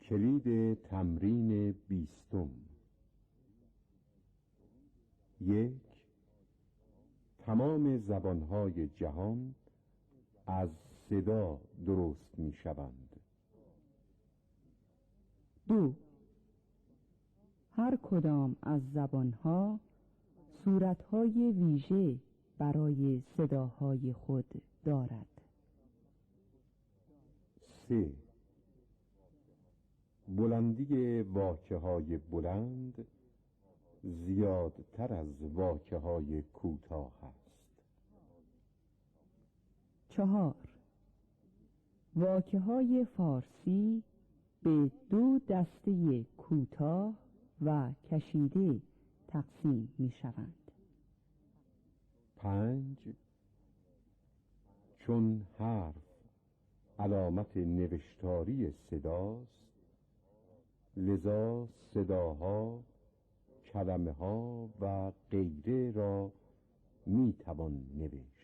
کلید تمرین 20. 1. تمام زبانهای جهان از صدا درست می شوند. 2. هر کدام از زبانها صورتهای ویژه برای صداهای خود دارد. 3. بلندی واکه‌های بلند زیادتر از واکه‌های کوتاه است. 4. واکه‌های فارسی به 2 دسته کوتاه و کشیده تقسیم می شوند. 5. چون حرف علامت نوشتاری صداست، لذا صداها، کلمه ها و غیره را می توان نوشت.